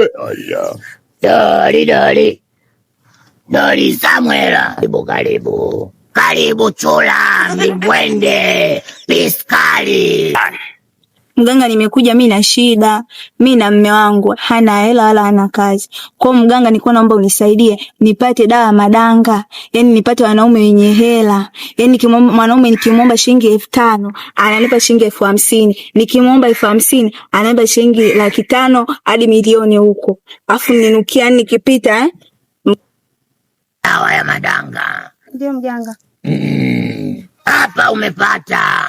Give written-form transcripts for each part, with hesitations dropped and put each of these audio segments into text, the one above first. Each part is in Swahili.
Aya. Dori Samuela. Karibu. Karibu Chula, Mbwende, Piskali. Mganga, nimekuja mimi na shida. Mimi na mume wangu hana hela wala hana kazi. Kwa mganga, nilikuwa naomba unisaidie nipate dawa madanga. Yaani nipate wanaume wenye hela. Yaani mwanaume nikimwomba shilingi 5,000, ananipa shilingi 50,000. Nikimwomba 50,000, ananipa shilingi 500,000 hadi milioni huko. Afu ninukia nikipita dawa ya madanga. Ndio mganga. Hapa umepata.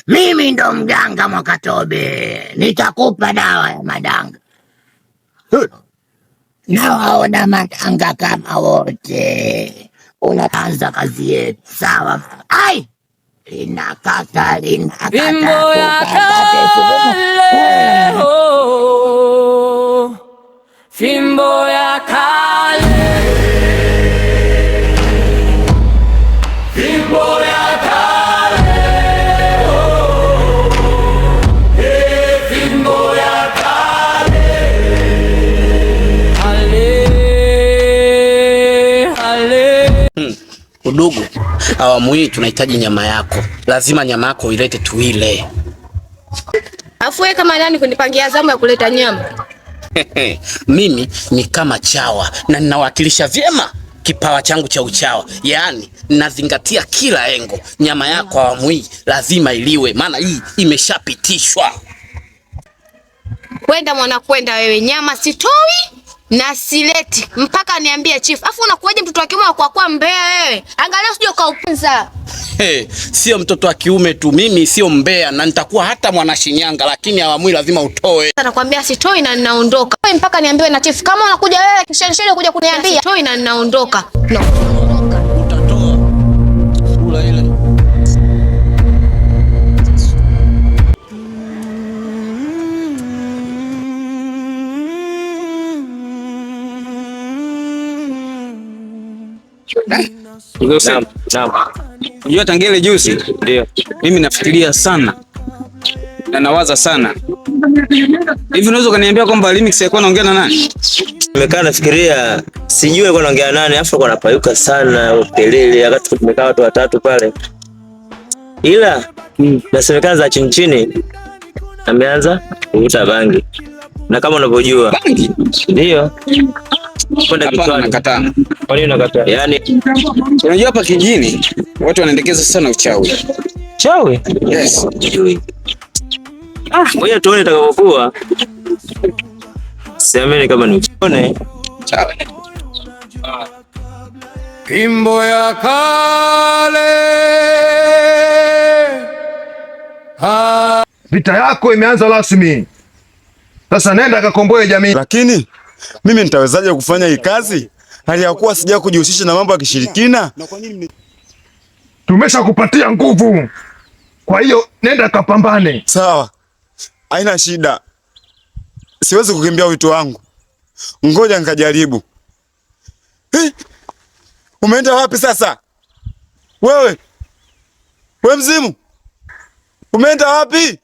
Mimi ndo mganga Mwakatobe. Nitakupa dawa ya madanga. Nawaona madanga kama wote. Unaanza kazi yetu, sawa? Ai! Linakata. Fimbo ya kale, fimbo ya kale. Udugu, awamu hii tunahitaji nyama yako. Lazima nyama yako uilete tuile. Afu wewe kama nani kunipangia zamu ya kuleta nyama? Mimi ni kama chawa na ninawakilisha vyema kipawa changu cha uchawa. Yaani nazingatia kila engo. Nyama yako awamu hii lazima iliwe, maana hii imeshapitishwa. Kwenda mwana kwenda wewe, nyama sitoi na sileti mpaka niambie chief. Afu unakuwaje mtoto wa kiume kwa mbea wewe? Angalia usije ukaupunza. Sio mtoto wa kiume tu, mimi sio mbea na nitakuwa hata mwana Shinyanga, lakini awamu hii lazima utoe. Nakwambia sitoi na ninaondoka. Wewe mpaka niambiwe na chief. Kama unakuja wewe kishenshele kuja kuniambia sitoi na ninaondoka. No. Utatoa. Sura ile. Unajua tangele juzi? Ndio. Mimi nafikiria sana. Na nawaza sana. Hivi unaweza kuniambia kwamba Remix alikuwa anaongea na nani? Nimekaa nafikiria, sijui alikuwa anaongea nani, afu alikuwa anapayuka sana kelele wakati tumekaa watu watatu pale. Ila nasemekana za chini chini ameanza kuvuta bangi. Na kama unavyojua bangi ndio kwenda kichwani. Nakataa. Kwa nini unakataa? Yaani unajua hapa kijini watu wanaendekeza sana uchawi. Chawi? Yes. Ngoja tuone itakapokuwa. Siamini kama ni uchawi. Chawi. Fimbo ya kale. Vita yako imeanza rasmi. Sasa nenda kakomboe jamii. Lakini mimi nitawezaje kufanya hii kazi hali ya kuwa sija kujihusisha na mambo ya kishirikina? Tumeshakupatia nguvu. Kwa hiyo nenda kapambane. Sawa. Haina shida. Siwezi kukimbia wito wangu. Ngoja nikajaribu. Umeenda wapi sasa? Wewe mzimu. Umeenda wapi?